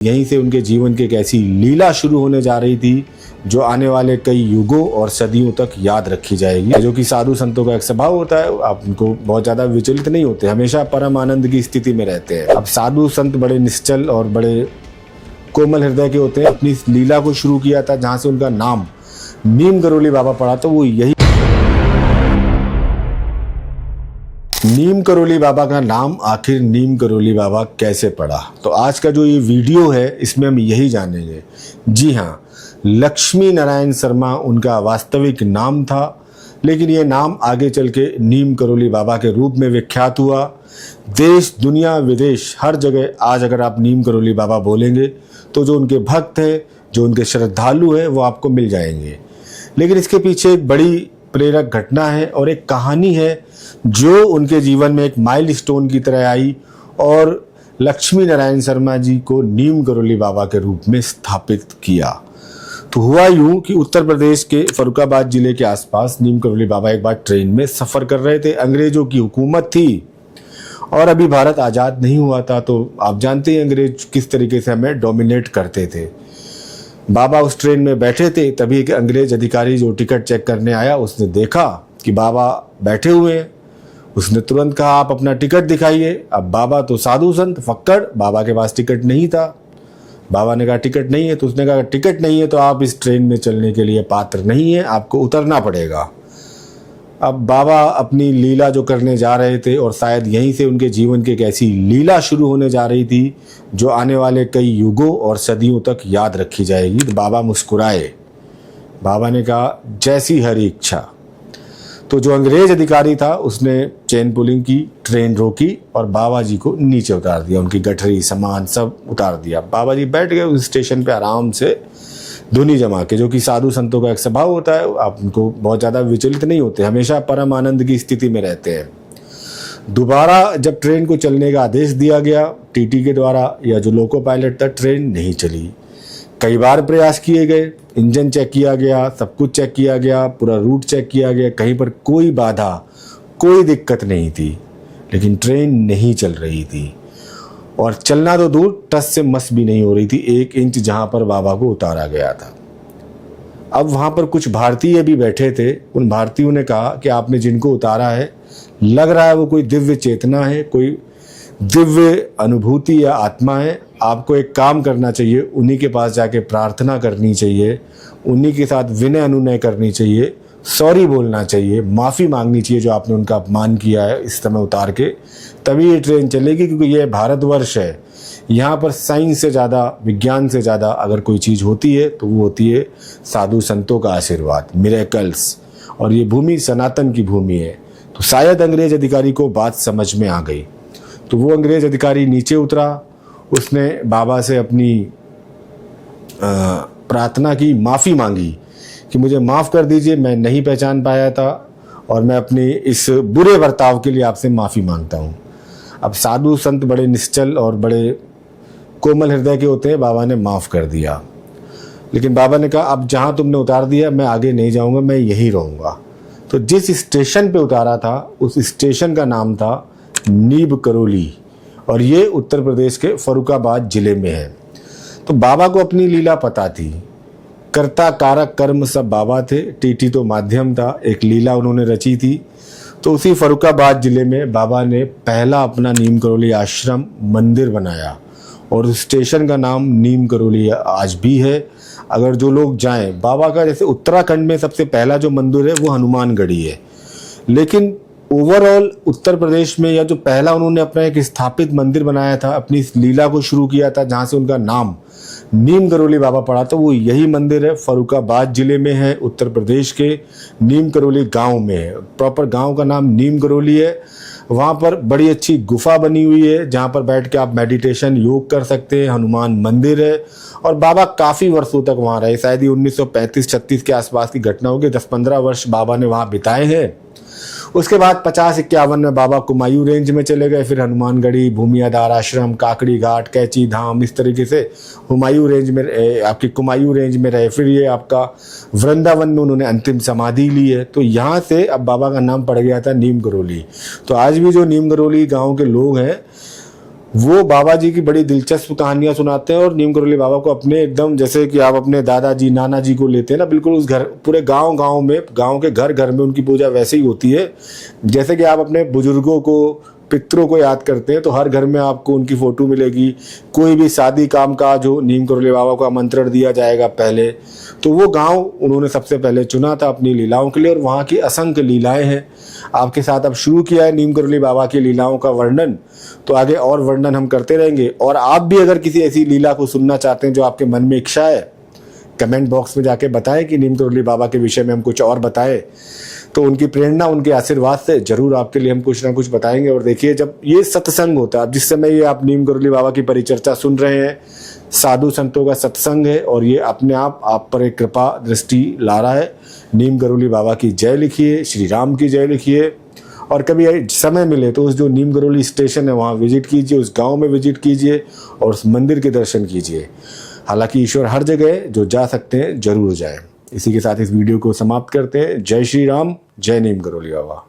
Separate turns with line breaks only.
यहीं से उनके जीवन की एक ऐसी लीला शुरू होने जा रही थी जो आने वाले कई युगों और सदियों तक याद रखी जाएगी। जो कि साधु संतों का एक स्वभाव होता है, आप उनको बहुत ज़्यादा विचलित नहीं होते, हमेशा परम आनंद की स्थिति में रहते हैं। अब साधु संत बड़े निश्चल और बड़े कोमल हृदय के होते हैं। अपनी इस लीला को शुरू किया था जहाँ से उनका नाम नीम करोली बाबा पड़ा, तो वो यही नीम करोली बाबा का नाम आखिर नीम करोली बाबा कैसे पड़ा। तो आज का जो ये वीडियो है इसमें हम यही जानेंगे। जी हाँ, लक्ष्मी नारायण शर्मा उनका वास्तविक नाम था, लेकिन ये नाम आगे चल के नीम करोली बाबा के रूप में विख्यात हुआ। देश दुनिया विदेश हर जगह आज अगर आप नीम करोली बाबा बोलेंगे तो जो उनके भक्त हैं, जो उनके श्रद्धालु हैं, वो आपको मिल जाएंगे। लेकिन इसके पीछे एक बड़ी प्रेरक घटना है और एक कहानी है जो उनके जीवन में एक माइलस्टोन की तरह आई और लक्ष्मी नारायण शर्मा जी को नीम करोली बाबा के रूप में स्थापित किया। तो हुआ यूं कि उत्तर प्रदेश के फर्रुखाबाद जिले के आसपास नीम करोली बाबा एक बार ट्रेन में सफ़र कर रहे थे। अंग्रेजों की हुकूमत थी और अभी भारत आज़ाद नहीं हुआ था, तो आप जानते हैं अंग्रेज किस तरीके से हमें डोमिनेट करते थे। बाबा उस ट्रेन में बैठे थे, तभी एक अंग्रेज अधिकारी जो टिकट चेक करने आया उसने देखा कि बाबा बैठे हुए हैं। उसने तुरंत कहा, आप अपना टिकट दिखाइए। अब बाबा तो साधु संत फक्कड़, बाबा के पास टिकट नहीं था। बाबा ने कहा टिकट नहीं है, तो उसने कहा टिकट नहीं है तो आप इस ट्रेन में चलने के लिए पात्र नहीं है, आपको उतरना पड़ेगा। अब बाबा अपनी लीला जो करने जा रहे थे और शायद यहीं से उनके जीवन की एक ऐसी लीला शुरू होने जा रही थी जो आने वाले कई युगों और सदियों तक याद रखी जाएगी। तो बाबा मुस्कुराए। बाबा ने कहा जैसी हरी इच्छा। तो जो अंग्रेज अधिकारी था उसने चेन पुलिंग की, ट्रेन रोकी और बाबा जी को नीचे उतार दिया। उनकी गठरी सामान सब उतार दिया। बाबा जी बैठ गए उस स्टेशन पे आराम से धुनी जमा के। जो कि साधु संतों का एक स्वभाव होता है, आप उनको बहुत ज़्यादा विचलित नहीं होते, हमेशा परम आनंद की स्थिति में रहते हैं। दोबारा जब ट्रेन को चलने का आदेश दिया गया टीटी के द्वारा या जो लोको पायलट था, ट्रेन नहीं चली। कई बार प्रयास किए गए, इंजन चेक किया गया, सब कुछ चेक किया गया, पूरा रूट चेक किया गया, कहीं पर कोई बाधा, कोई दिक्कत नहीं थी, लेकिन ट्रेन नहीं चल रही थी। और चलना तो दूर, टस से मस भी नहीं हो रही थी 1 इंच जहां पर बाबा को उतारा गया था। अब वहां पर कुछ भारतीय भी बैठे थे। उन भारतीयों ने कहा कि आपने जिनको उतारा है, लग रहा है वो कोई दिव्य चेतना है, कोई दिव्य अनुभूति या आत्मा है। आपको एक काम करना चाहिए, उन्हीं के पास जाके प्रार्थना करनी चाहिए, उन्हीं के साथ विनय अनुनय करनी चाहिए, सॉरी बोलना चाहिए, माफ़ी मांगनी चाहिए जो आपने उनका अपमान किया है इस समय उतार के, तभी ये ट्रेन चलेगी। क्योंकि ये भारतवर्ष है, यहाँ पर साइंस से ज़्यादा, विज्ञान से ज़्यादा अगर कोई चीज़ होती है तो वो होती है साधु संतों का आशीर्वाद, मिरेकल्स। और ये भूमि सनातन की भूमि है। तो शायद अंग्रेज अधिकारी को बात समझ में आ गई। तो वो अंग्रेज अधिकारी नीचे उतरा, उसने बाबा से अपनी प्रार्थना की, माफ़ी मांगी कि मुझे माफ़ कर दीजिए, मैं नहीं पहचान पाया था और मैं अपने इस बुरे बर्ताव के लिए आपसे माफ़ी मांगता हूँ। अब साधु संत बड़े निश्चल और बड़े कोमल हृदय के होते हैं। बाबा ने माफ़ कर दिया, लेकिन बाबा ने कहा अब जहाँ तुमने उतार दिया मैं आगे नहीं जाऊँगा, मैं यहीं रहूँगा। तो जिस स्टेशन पे उतारा था उस स्टेशन का नाम था नीम करोली और ये उत्तर प्रदेश के फर्रुखाबाद जिले में है। तो बाबा को अपनी लीला पता थी, कर्ता कारक कर्म सब बाबा थे, टीटी तो माध्यम था, एक लीला उन्होंने रची थी। तो उसी फर्रुखाबाद जिले में बाबा ने पहला अपना नीम करोली आश्रम मंदिर बनाया और उस स्टेशन का नाम नीम करोली आज भी है। अगर जो लोग जाएं, बाबा का जैसे उत्तराखंड में सबसे पहला जो मंदिर है वो हनुमानगढ़ी है, लेकिन ओवरऑल उत्तर प्रदेश में या जो पहला उन्होंने अपना एक स्थापित मंदिर बनाया था, अपनी इस लीला को शुरू किया था जहाँ से उनका नाम नीम करोली बाबा पड़ा, तो वो यही मंदिर है, फर्रुखाबाद जिले में है, उत्तर प्रदेश के नीम करोली गांव में है। प्रॉपर गांव का नाम नीम करोली है। वहाँ पर बड़ी अच्छी गुफा बनी हुई है जहाँ पर बैठ के आप मेडिटेशन, योग कर सकते हैं। हनुमान मंदिर है और बाबा काफ़ी वर्षों तक वहाँ रहे। शायद ही 1935-36 के आसपास की घटना होगी। 10-15 वर्ष बाबा ने वहाँ बिताए हैं। उसके बाद 50-51 में बाबा कुमायूं रेंज में चले गए, फिर हनुमानगढ़ी, भूमियाधार आश्रम, काकड़ी घाट, कैची धाम, इस तरीके से हुमायूं रेंज में, आपकी कुमायूं रेंज में रहे। फिर ये आपका वृंदावन में उन्होंने अंतिम समाधि ली है। तो यहाँ से अब बाबा का नाम पड़ गया था नीम करोली। तो आज भी जो नीम करोली गाँव के लोग हैं वो बाबा जी की बड़ी दिलचस्प कहानियां सुनाते हैं और नीम करोली बाबा को अपने एकदम जैसे कि आप अपने दादाजी नाना जी को लेते हैं ना, बिल्कुल उस घर पूरे गांव में, गांव के घर घर में उनकी पूजा वैसे ही होती है जैसे कि आप अपने बुजुर्गों को, पितरों को याद करते हैं। तो हर घर में आपको उनकी फोटो मिलेगी। कोई भी शादी काम काज हो, नीम करोली बाबा को आमंत्रण दिया जाएगा पहले। तो वो गांव उन्होंने सबसे पहले चुना था अपनी लीलाओं के लिए और वहाँ की असंख्य लीलाएं हैं। आपके साथ अब शुरू किया है नीम करोली बाबा की लीलाओं का वर्णन, तो आगे और वर्णन हम करते रहेंगे। और आप भी अगर किसी ऐसी लीला को सुनना चाहते हैं जो आपके मन में इच्छा है, कमेंट बॉक्स में जाके बताएं कि नीम करोली बाबा के विषय में हम कुछ और बताएं। तो उनकी प्रेरणा, उनके आशीर्वाद से जरूर आपके लिए हम कुछ ना कुछ बताएंगे। और देखिए, जब ये सत्संग होता है, जिस समय ये आप नीम करोली बाबा की परिचर्चा सुन रहे हैं, साधु संतों का सत्संग है और ये अपने आप पर एक कृपा दृष्टि ला रहा है। नीम करोली बाबा की जय लिखिए, श्री राम की जय लिखिए। और कभी समय मिले तो उस जो नीम करोली स्टेशन है वहाँ विजिट कीजिए, उस गांव में विजिट कीजिए और उस मंदिर के दर्शन कीजिए। हालांकि ईश्वर हर जगह है, जो जा सकते हैं जरूर जाएं। इसी के साथ इस वीडियो को समाप्त करते हैं। जय श्री राम, जय नीम करोली बाबा।